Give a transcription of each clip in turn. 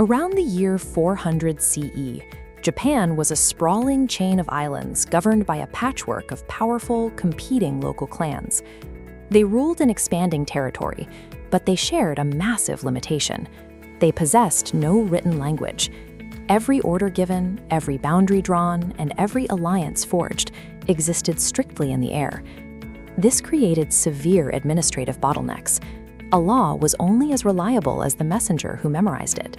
Around the year 400 CE, Japan was a sprawling chain of islands governed by a patchwork of powerful, competing local clans. They ruled an expanding territory, but they shared a massive limitation. They possessed no written language. Every order given, every boundary drawn, and every alliance forged existed strictly in the air. This created severe administrative bottlenecks. A law was only as reliable as the messenger who memorized it.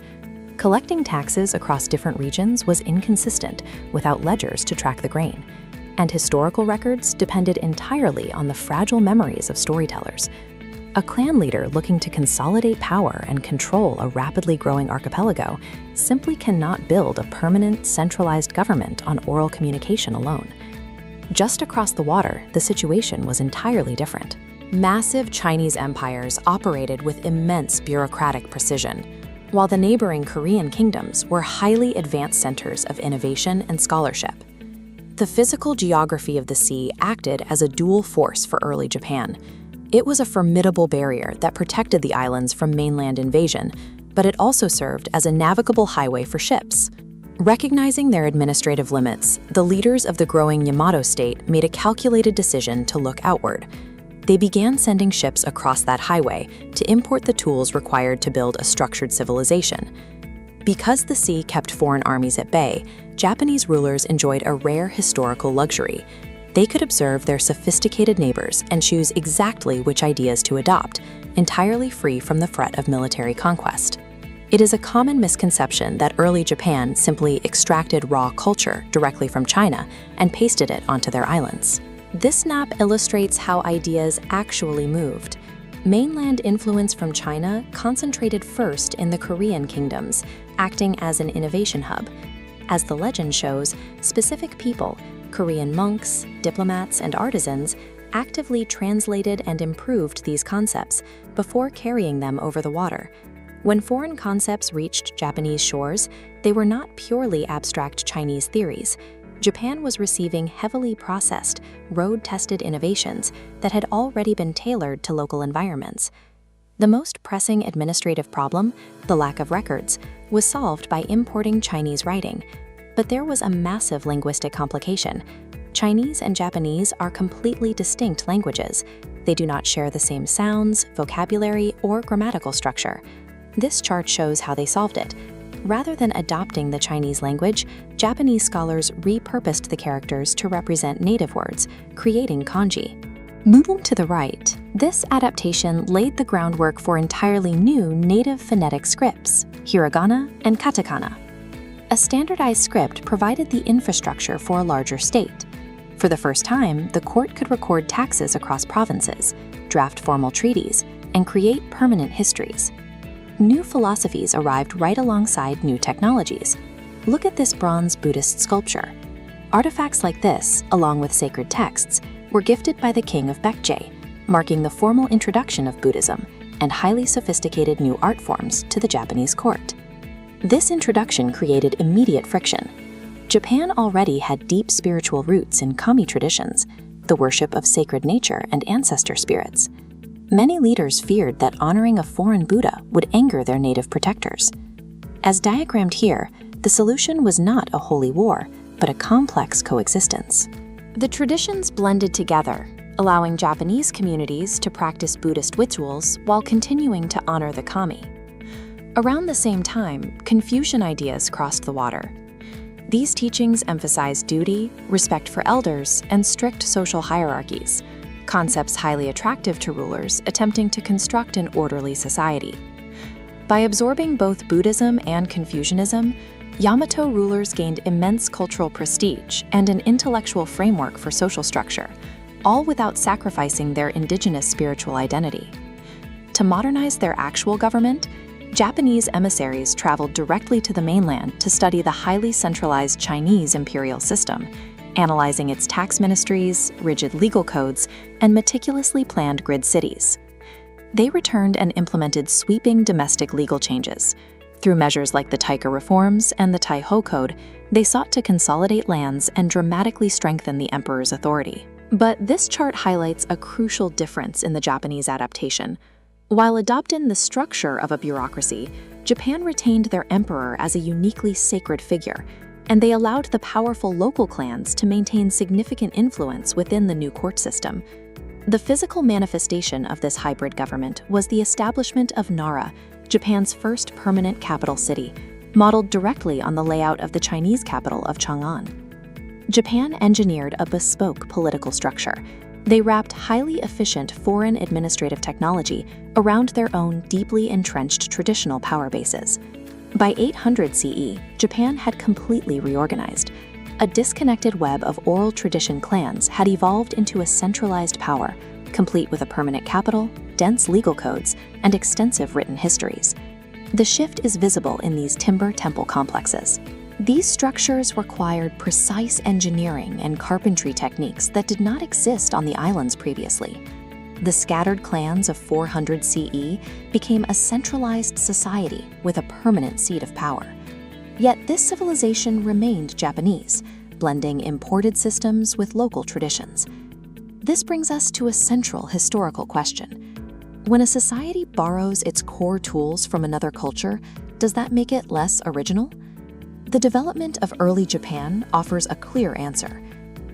Collecting taxes across different regions was inconsistent without ledgers to track the grain, and historical records depended entirely on the fragile memories of storytellers. A clan leader looking to consolidate power and control a rapidly growing archipelago simply cannot build a permanent, centralized government on oral communication alone. Just across the water, the situation was entirely different. Massive Chinese empires operated with immense bureaucratic precision, while the neighboring Korean kingdoms were highly advanced centers of innovation and scholarship. The physical geography of the sea acted as a dual force for early Japan. It was a formidable barrier that protected the islands from mainland invasion, but it also served as a navigable highway for ships. Recognizing their administrative limits, the leaders of the growing Yamato state made a calculated decision to look outward. They began sending ships across that highway to import the tools required to build a structured civilization. Because the sea kept foreign armies at bay, Japanese rulers enjoyed a rare historical luxury. They could observe their sophisticated neighbors and choose exactly which ideas to adopt, entirely free from the threat of military conquest. It is a common misconception that early Japan simply extracted raw culture directly from China and pasted it onto their islands. This map illustrates how ideas actually moved. Mainland influence from China concentrated first in the Korean kingdoms, acting as an innovation hub. As the legend shows, specific people, Korean monks, diplomats, and artisans, actively translated and improved these concepts before carrying them over the water. When foreign concepts reached Japanese shores, they were not purely abstract Chinese theories. Japan was receiving heavily processed, road-tested innovations that had already been tailored to local environments. The most pressing administrative problem, the lack of records, was solved by importing Chinese writing. But there was a massive linguistic complication. Chinese and Japanese are completely distinct languages. They do not share the same sounds, vocabulary, or grammatical structure. This chart shows how they solved it. Rather than adopting the Chinese language, Japanese scholars repurposed the characters to represent native words, creating kanji. Moving to the right, this adaptation laid the groundwork for entirely new native phonetic scripts, hiragana and katakana. A standardized script provided the infrastructure for a larger state. For the first time, the court could record taxes across provinces, draft formal treaties, and create permanent histories. New philosophies arrived right alongside new technologies. Look at this bronze Buddhist sculpture. Artifacts like this, along with sacred texts, were gifted by the king of Baekje, marking the formal introduction of Buddhism and highly sophisticated new art forms to the Japanese court. This introduction created immediate friction. Japan already had deep spiritual roots in kami traditions, the worship of sacred nature and ancestor spirits. Many leaders feared that honoring a foreign Buddha would anger their native protectors. As diagrammed here, the solution was not a holy war, but a complex coexistence. The traditions blended together, allowing Japanese communities to practice Buddhist rituals while continuing to honor the kami. Around the same time, Confucian ideas crossed the water. These teachings emphasized duty, respect for elders, and strict social hierarchies, concepts highly attractive to rulers attempting to construct an orderly society. By absorbing both Buddhism and Confucianism, Yamato rulers gained immense cultural prestige and an intellectual framework for social structure, all without sacrificing their indigenous spiritual identity. To modernize their actual government, Japanese emissaries traveled directly to the mainland to study the highly centralized Chinese imperial system, analyzing its tax ministries, rigid legal codes, and meticulously planned grid cities. They returned and implemented sweeping domestic legal changes. Through measures like the Taika Reforms and the Taiho Code, they sought to consolidate lands and dramatically strengthen the emperor's authority. But this chart highlights a crucial difference in the Japanese adaptation. While adopting the structure of a bureaucracy, Japan retained their emperor as a uniquely sacred figure, and they allowed the powerful local clans to maintain significant influence within the new court system. The physical manifestation of this hybrid government was the establishment of Nara, Japan's first permanent capital city, modeled directly on the layout of the Chinese capital of Chang'an. Japan engineered a bespoke political structure. They wrapped highly efficient foreign administrative technology around their own deeply entrenched traditional power bases. By 800 CE, Japan had completely reorganized. A disconnected web of oral tradition clans had evolved into a centralized power, complete with a permanent capital, dense legal codes, and extensive written histories. The shift is visible in these timber temple complexes. These structures required precise engineering and carpentry techniques that did not exist on the islands previously. The scattered clans of 400 CE became a centralized society with a permanent seat of power. Yet this civilization remained Japanese, blending imported systems with local traditions. This brings us to a central historical question. When a society borrows its core tools from another culture, does that make it less original? The development of early Japan offers a clear answer.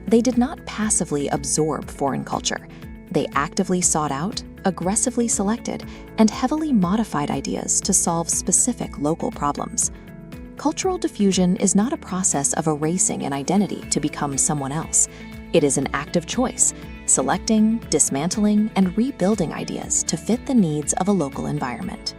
They did not passively absorb foreign culture. They actively sought out, aggressively selected, and heavily modified ideas to solve specific local problems. Cultural diffusion is not a process of erasing an identity to become someone else. It is an active choice, selecting, dismantling, and rebuilding ideas to fit the needs of a local environment.